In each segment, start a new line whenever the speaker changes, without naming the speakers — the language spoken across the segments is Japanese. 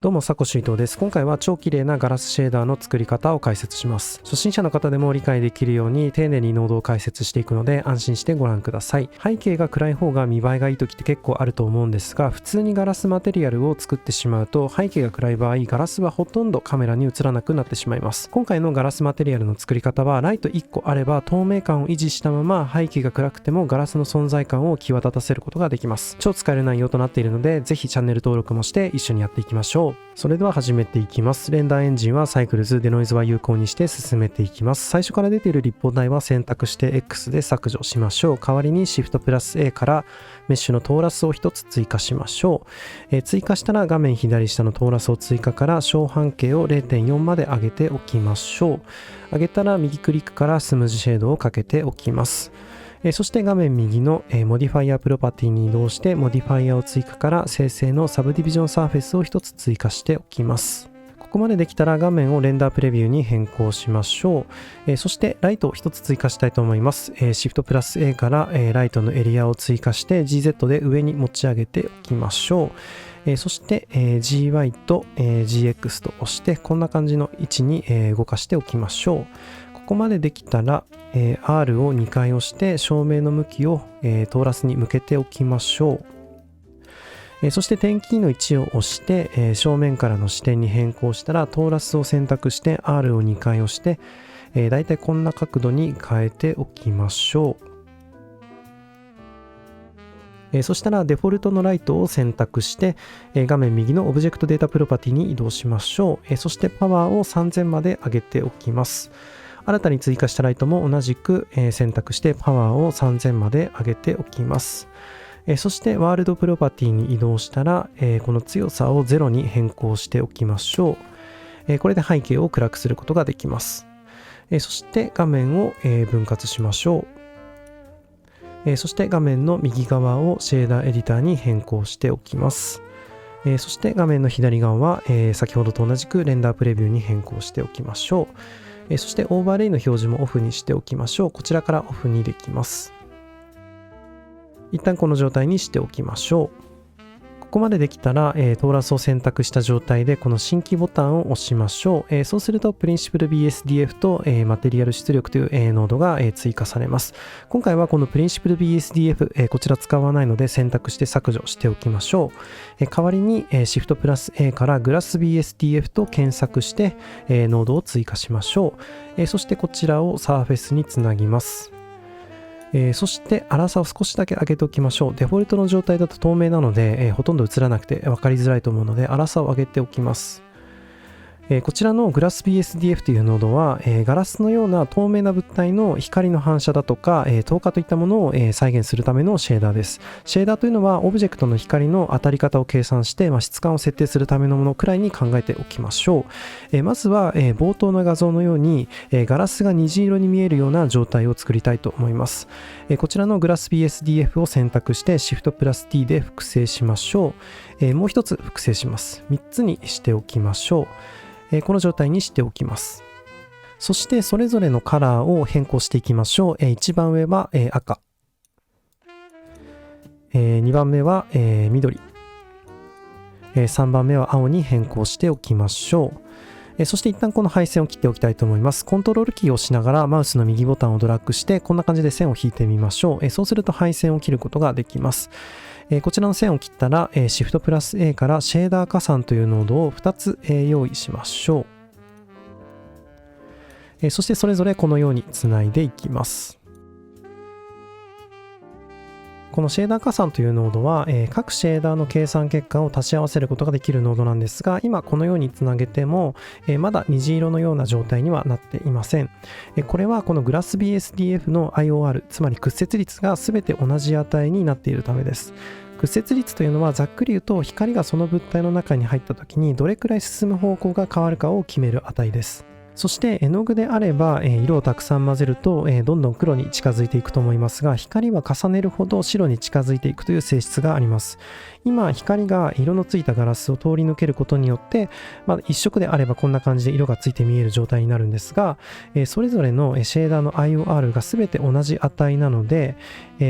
どうも、サコシ伊藤です。今回は超綺麗なガラスシェーダーの作り方を解説します。初心者の方でも理解できるように丁寧にノードを解説していくので安心してご覧ください。背景が暗い方が見栄えがいい時って結構あると思うんですが、普通にガラスマテリアルを作ってしまうと背景が暗い場合、ガラスはほとんどカメラに映らなくなってしまいます。今回のガラスマテリアルの作り方はライト1個あれば透明感を維持したまま背景が暗くてもガラスの存在感を際立たせることができます。超使える内容となっているので、ぜひチャンネル登録もして一緒にやっていきましょう。それでは始めていきます。レンダーエンジンはサイクルズ、デノイズは有効にして進めていきます。最初から出ている立方体は選択して X で削除しましょう。代わりに Shift+A からメッシュのトーラスを1つ追加しましょう。追加したら画面左下のトーラスを追加から小半径を 0.4 まで上げておきましょう。上げたら右クリックからスムーズシェードをかけておきます。そして画面右のモディファイアプロパティに移動してモディファイアを追加から生成のサブディビジョンサーフェスを1つ追加しておきます。ここまでできたら画面をレンダープレビューに変更しましょう。そしてライトを1つ追加したいと思います。Shift+A からライトのエリアを追加して GZ で上に持ち上げておきましょう。そして、GY と、GX と押してこんな感じの位置に、動かしておきましょう。ここまでできたら、R を2回押して照明の向きを、トーラスに向けておきましょう。そして点キーの1を押して、正面からの視点に変更したらトーラスを選択して R を2回押して、だいたいこんな角度に変えておきましょう。そしたらデフォルトのライトを選択して、画面右のオブジェクトデータプロパティに移動しましょう。そしてパワーを3000まで上げておきます。新たに追加したライトも同じく選択してパワーを3000まで上げておきます。そしてワールドプロパティに移動したらこの強さを0に変更しておきましょう。これで背景を暗くすることができます。そして画面を分割しましょう。そして画面の右側をシェーダーエディターに変更しておきます。そして画面の左側は先ほどと同じくレンダープレビューに変更しておきましょう。そしてオーバーレイの表示もオフにしておきましょう。こちらからオフにできます。一旦この状態にしておきましょう。ここまでできたら、トーラスを選択した状態でこの新規ボタンを押しましょう。そうするとプリンシプル BSDF と、マテリアル出力という、ノードが、追加されます。今回はこのプリンシプル BSDF、こちら使わないので選択して削除しておきましょう。代わりに、Shift+A からグラス BSDF と検索して、ノードを追加しましょう。そしてこちらをサーフェスにつなぎます。そして粗さを少しだけ上げておきましょう。デフォルトの状態だと透明なので、ほとんど映らなくて分かりづらいと思うので粗さを上げておきます。こちらのグラス BSDF というノードは、ガラスのような透明な物体の光の反射だとか、透過といったものを、再現するためのシェーダーです。シェーダーというのはオブジェクトの光の当たり方を計算して、質感を設定するためのものくらいに考えておきましょう。まずは、冒頭の画像のように、ガラスが虹色に見えるような状態を作りたいと思います。こちらのグラス BSDF を選択して Shift+T で複製しましょう。もう一つ複製します。3つにしておきましょう。この状態にしておきます。そしてそれぞれのカラーを変更していきましょう。一番上は赤、2番目は緑、3番目は青に変更しておきましょう。そして一旦この配線を切っておきたいと思います。コントロールキーを押しながらマウスの右ボタンをドラッグしてこんな感じで線を引いてみましょう。そうすると配線を切ることができます。こちらの線を切ったら Shift+A からシェーダー加算というノードを2つ用意しましょう。そしてそれぞれこのようにつないでいきます。このシェーダー加算というノードは、各シェーダーの計算結果を足し合わせることができるノードなんですが、今このようにつなげても、まだ虹色のような状態にはなっていません。これはこのグラス BSDF の IOR、つまり屈折率が全て同じ値になっているためです。屈折率というのはざっくり言うと光がその物体の中に入った時にどれくらい進む方向が変わるかを決める値です。そして絵の具であれば、色をたくさん混ぜると、どんどん黒に近づいていくと思いますが、光は重ねるほど白に近づいていくという性質があります。今、光が色のついたガラスを通り抜けることによって、一色であればこんな感じで色がついて見える状態になるんですが、それぞれのシェーダーの IOR が全て同じ値なので、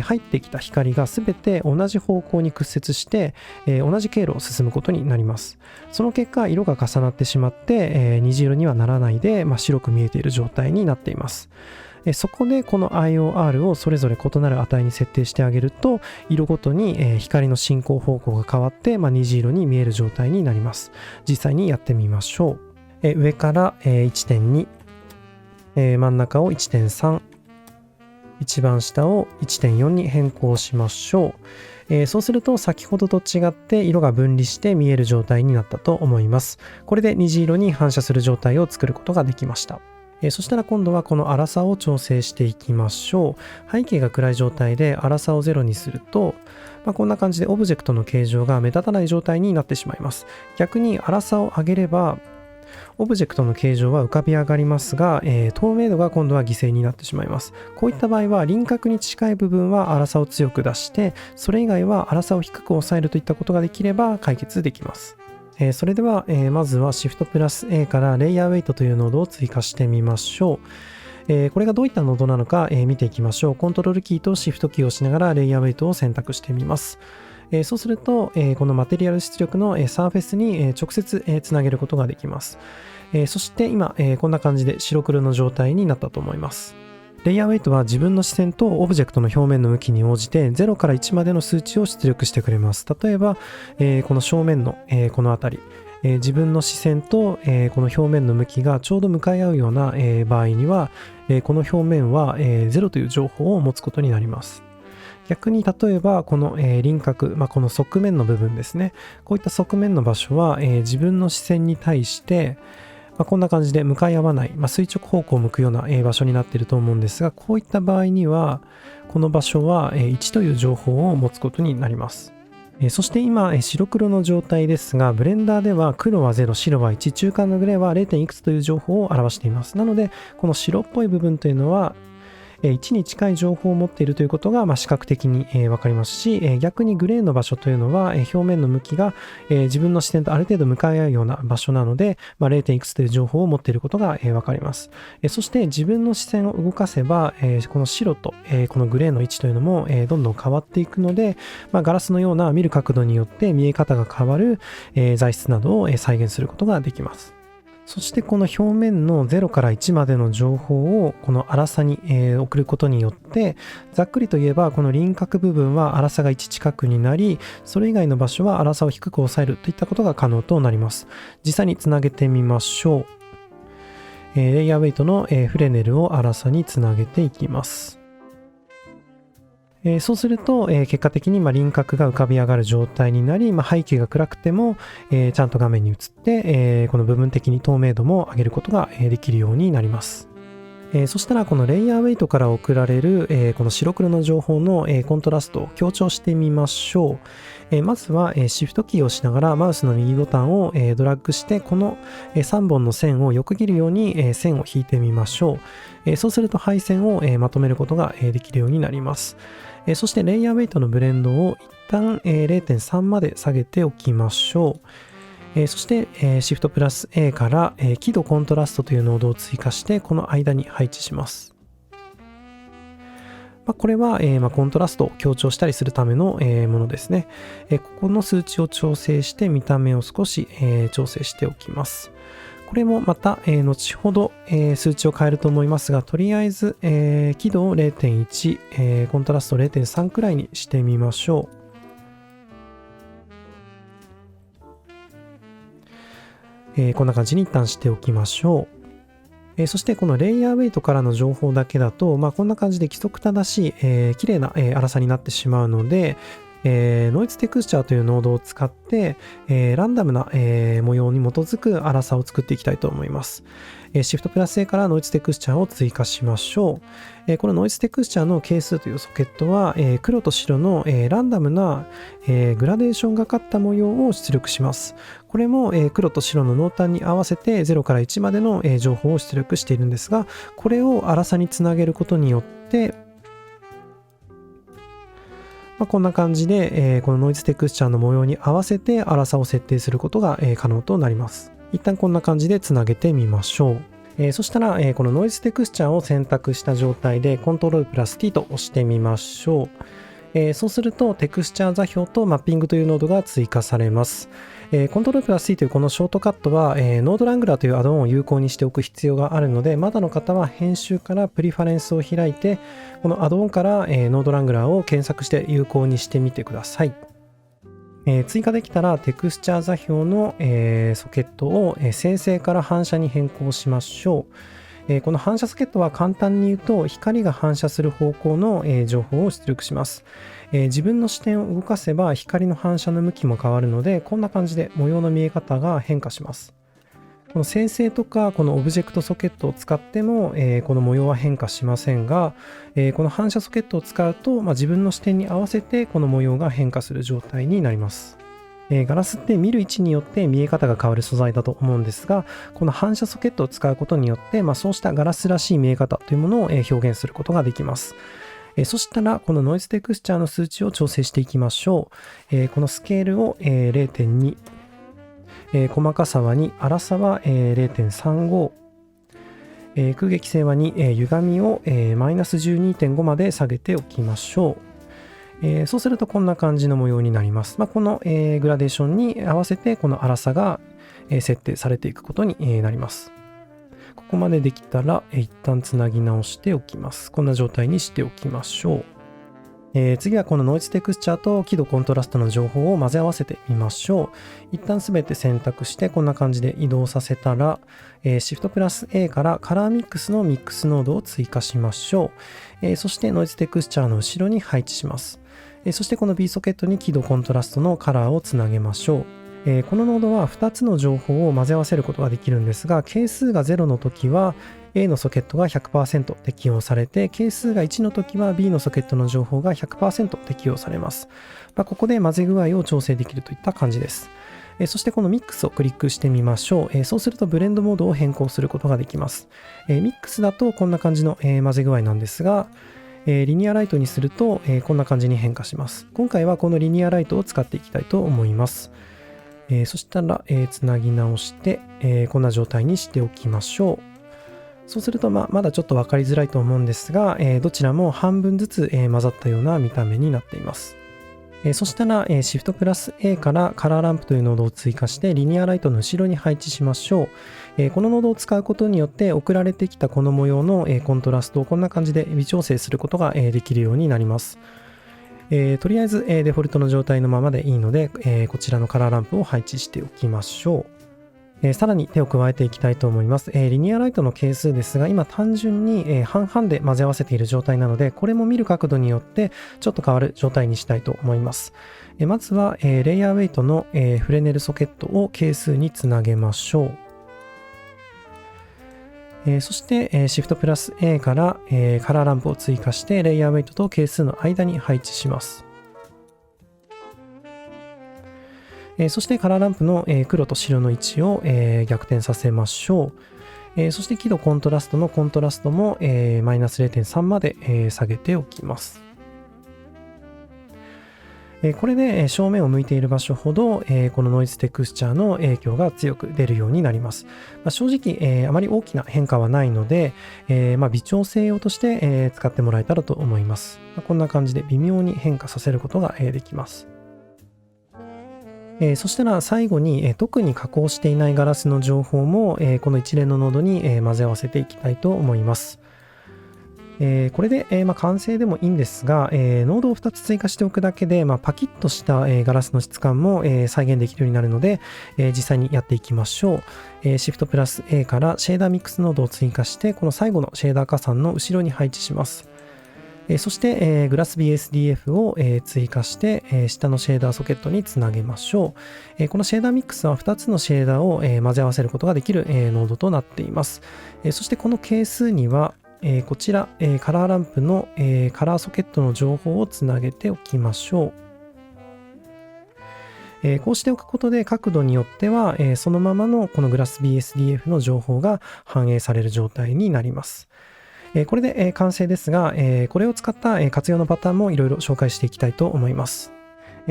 入ってきた光が全て同じ方向に屈折して、同じ経路を進むことになります。その結果、色が重なってしまって、虹色にはならないで、白く見えている状態になっています。そこでこの IOR をそれぞれ異なる値に設定してあげると、色ごとに光の進行方向が変わって、虹色に見える状態になります。実際にやってみましょう。上から1.2、真ん中を 1.3、一番下を 1.4 に変更しましょう。そうすると先ほどと違って色が分離して見える状態になったと思います。これで虹色に反射する状態を作ることができました。そしたら今度はこの粗さを調整していきましょう。背景が暗い状態で粗さを0にすると、こんな感じでオブジェクトの形状が目立たない状態になってしまいます。逆に粗さを上げれば、オブジェクトの形状は浮かび上がりますが、透明度が今度は犠牲になってしまいます。こういった場合は輪郭に近い部分は粗さを強く出して、それ以外は粗さを低く抑えるといったことができれば解決できます。それでは、まずは Shift+A からレイヤーウェイトというノードを追加してみましょう。これがどういったノードなのか、見ていきましょう。コントロールキーとシフトキーを押しながらレイヤーウェイトを選択してみます。そうすると、このマテリアル出力のサーフェスに直接つなげることができます。そして今、こんな感じで白黒の状態になったと思います。レイヤーウェイトは自分の視線とオブジェクトの表面の向きに応じて0から1までの数値を出力してくれます。例えば、この正面の、この辺り、自分の視線と、この表面の向きがちょうど向かい合うような、場合には、この表面は、0という情報を持つことになります。逆に例えばこの、輪郭、この側面の部分ですね。こういった側面の場所は、自分の視線に対して、こんな感じで向かい合わない、垂直方向を向くような場所になっていると思うんですが、こういった場合にはこの場所は1という情報を持つことになります。そして今白黒の状態ですが、ブレンダーでは黒は0、白は1、中間のグレーは 0. いくつという情報を表しています。なのでこの白っぽい部分というのは1に近い情報を持っているということが視覚的に分かりますし、逆にグレーの場所というのは表面の向きが自分の視点とある程度向かい合うような場所なので 0. いくつという情報を持っていることが分かります。そして自分の視線を動かせばこの白とこのグレーの位置というのもどんどん変わっていくので、ガラスのような見る角度によって見え方が変わる材質などを再現することができます。そしてこの表面の0から1までの情報をこの粗さに送ることによって、ざっくりと言えばこの輪郭部分は粗さが1近くになり、それ以外の場所は粗さを低く抑えるといったことが可能となります。実際につなげてみましょう。レイヤーウェイトのフレネルを粗さにつなげていきます。そうすると、結果的に輪郭が浮かび上がる状態になり、背景が暗くても、ちゃんと画面に映って、この部分的に透明度も上げることができるようになります。そしたらこのレイヤーウェイトから送られる、この白黒の情報の、コントラストを強調してみましょう。まずは、シフトキーを押しながらマウスの右ボタンを、ドラッグしてこの、3本の線を横切るように、線を引いてみましょう。そうすると配線を、まとめることが、できるようになります。そしてレイヤーウェイトのブレンドを一旦 0.3 まで下げておきましょう。そして Shift+A から輝度コントラストというノードを追加してこの間に配置します。これはコントラストを強調したりするためのものですね。ここの数値を調整して見た目を少し調整しておきます。これもまた後ほど数値を変えると思いますが、とりあえず輝度を 0.1、コントラスト 0.3 くらいにしてみましょう。こんな感じに一旦しておきましょう。そしてこのレイヤーウェイトからの情報だけだと、こんな感じで規則正しい、綺麗な粗さになってしまうので、ノイズテクスチャーというノードを使って、ランダムな、模様に基づく粗さを作っていきたいと思います。シフトプラス A からノイズテクスチャーを追加しましょう。このノイズテクスチャーの係数というソケットは、黒と白の、ランダムな、グラデーションがかった模様を出力します。これも、黒と白の濃淡に合わせて0から1までの、情報を出力しているんですが、これを粗さにつなげることによって、こんな感じで、このノイズテクスチャーの模様に合わせて粗さを設定することが、可能となります。一旦こんな感じでつなげてみましょう。そしたら、このノイズテクスチャーを選択した状態でコントロールプラス T と押してみましょう。そうするとテクスチャー座標とマッピングというノードが追加されます。コントロールプラス T というこのショートカットは、ノードラングラーというアドオンを有効にしておく必要があるので、まだの方は編集からプリファレンスを開いて、このアドオンから、ノードラングラーを検索して有効にしてみてください。追加できたらテクスチャー座標の、ソケットを、生成から反射に変更しましょう。この反射ソケットは簡単に言うと光が反射する方向の、情報を出力します。自分の視点を動かせば光の反射の向きも変わるので、こんな感じで模様の見え方が変化します。この生成とかこのオブジェクトソケットを使っても、この模様は変化しませんが、この反射ソケットを使うと、自分の視点に合わせてこの模様が変化する状態になります。ガラスって見る位置によって見え方が変わる素材だと思うんですが、この反射ソケットを使うことによって、そうしたガラスらしい見え方というものを表現することができます。そしたらこのノイズテクスチャーの数値を調整していきましょう。このスケールを 0.2、細かさは2、粗さは 0.35、空撃性は2、歪みをマイナス 12.5 まで下げておきましょう。そうするとこんな感じの模様になります。この、グラデーションに合わせてこの粗さが、設定されていくことに、なります。ここまでできたら、一旦つなぎ直しておきます。こんな状態にしておきましょう。次はこのノイズテクスチャーと輝度コントラストの情報を混ぜ合わせてみましょう。一旦すべて選択してこんな感じで移動させたら、シフトプラス A からカラーミックスのミックスノードを追加しましょう。そしてノイズテクスチャーの後ろに配置します。そしてこの B ソケットに輝度コントラストのカラーをつなげましょう。このノードは2つの情報を混ぜ合わせることができるんですが、係数が0の時は A のソケットが 100% 適用されて、係数が1の時は B のソケットの情報が 100% 適用されます。ここで混ぜ具合を調整できるといった感じです。そしてこのミックスをクリックしてみましょう。そうするとブレンドモードを変更することができます。ミックスだとこんな感じの混ぜ具合なんですが、リニアライトにするとこんな感じに変化します。今回はこのリニアライトを使っていきたいと思います。そしたら、つなぎ直して、こんな状態にしておきましょう。そうすると、まだちょっと分かりづらいと思うんですが、どちらも半分ずつ、混ざったような見た目になっています。そしたら、シフトプラス A からカラーランプというノードを追加してリニアライトの後ろに配置しましょう。このノードを使うことによって送られてきたこの模様の、コントラストをこんな感じで微調整することが、できるようになります。とりあえず、デフォルトの状態のままでいいので、こちらのカラーランプを配置しておきましょう。さらに手を加えていきたいと思います。リニアライトの係数ですが、今単純に、半々で混ぜ合わせている状態なので、これも見る角度によってちょっと変わる状態にしたいと思います。まずは、レイヤーウェイトの、フレネルソケットを係数につなげましょう。そして、シフトプラス A から、カラーランプを追加してレイヤーウェイトと係数の間に配置します。そしてカラーランプの、黒と白の位置を、逆転させましょう。そして輝度コントラストのコントラストも、マイナス 0.3 まで、下げておきます。これで正面を向いている場所ほどこのノイズテクスチャーの影響が強く出るようになります。正直あまり大きな変化はないので微調整用として使ってもらえたらと思います。こんな感じで微妙に変化させることができます。そしたら最後に特に加工していないガラスの情報もこの一連のノードに混ぜ合わせていきたいと思います。これで、完成でもいいんですが、ノードを2つ追加しておくだけで、パキッとした、ガラスの質感も、再現できるようになるので、実際にやっていきましょう。シフトプラス A からシェーダーミックスノードを追加して、この最後のシェーダー加算の後ろに配置します。そして、グラス BSDF を、追加して、下のシェーダーソケットにつなげましょう。このシェーダーミックスは2つのシェーダーを、混ぜ合わせることができる、ノードとなっています。そしてこの係数には、こちら、カラーランプの、カラーソケットの情報をつなげておきましょう。こうしておくことで角度によっては、そのままのこのグラス BSDF の情報が反映される状態になります。これで完成ですが、これを使った活用のパターンもいろいろ紹介していきたいと思います。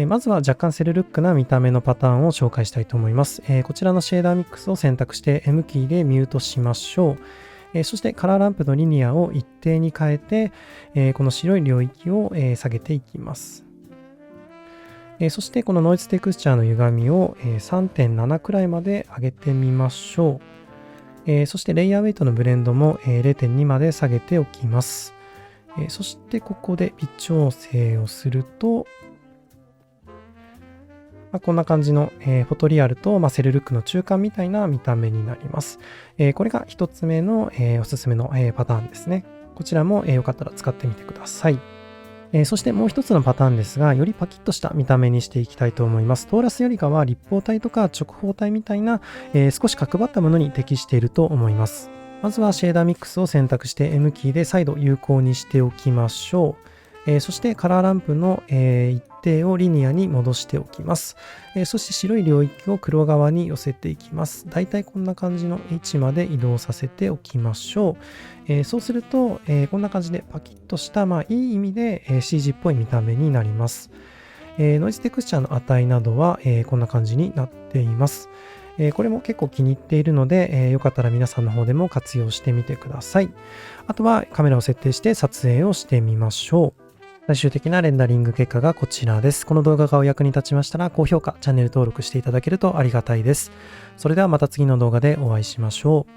まずは若干セルルックな見た目のパターンを紹介したいと思います。こちらのシェーダーミックスを選択して M キーでミュートしましょう。そしてカラーランプのリニアを一定に変えて、この白い領域を下げていきます。そしてこのノイズテクスチャーの歪みを 3.7 くらいまで上げてみましょう。そしてレイヤーウェイトのブレンドも 0.2 まで下げておきます。そしてここで微調整をすると、こんな感じの、フォトリアルと、セルルックの中間みたいな見た目になります。これが一つ目の、おすすめの、パターンですね。こちらも、よかったら使ってみてください。そしてもう一つのパターンですが、よりパキッとした見た目にしていきたいと思います。トーラスよりかは立方体とか直方体みたいな、少し角張ったものに適していると思います。まずはシェーダーミックスを選択して M キーで再度有効にしておきましょう。そしてカラーランプの、一定をリニアに戻しておきます。そして白い領域を黒側に寄せていきます。だいたいこんな感じの位置まで移動させておきましょう。そうすると、こんな感じでパキッとした、いい意味で、CG っぽい見た目になります。ノイズテクスチャーの値などは、こんな感じになっています。これも結構気に入っているので、よかったら皆さんの方でも活用してみてください。あとはカメラを設定して撮影をしてみましょう。最終的なレンダリング結果がこちらです。この動画がお役に立ちましたら高評価、チャンネル登録していただけるとありがたいです。それではまた次の動画でお会いしましょう。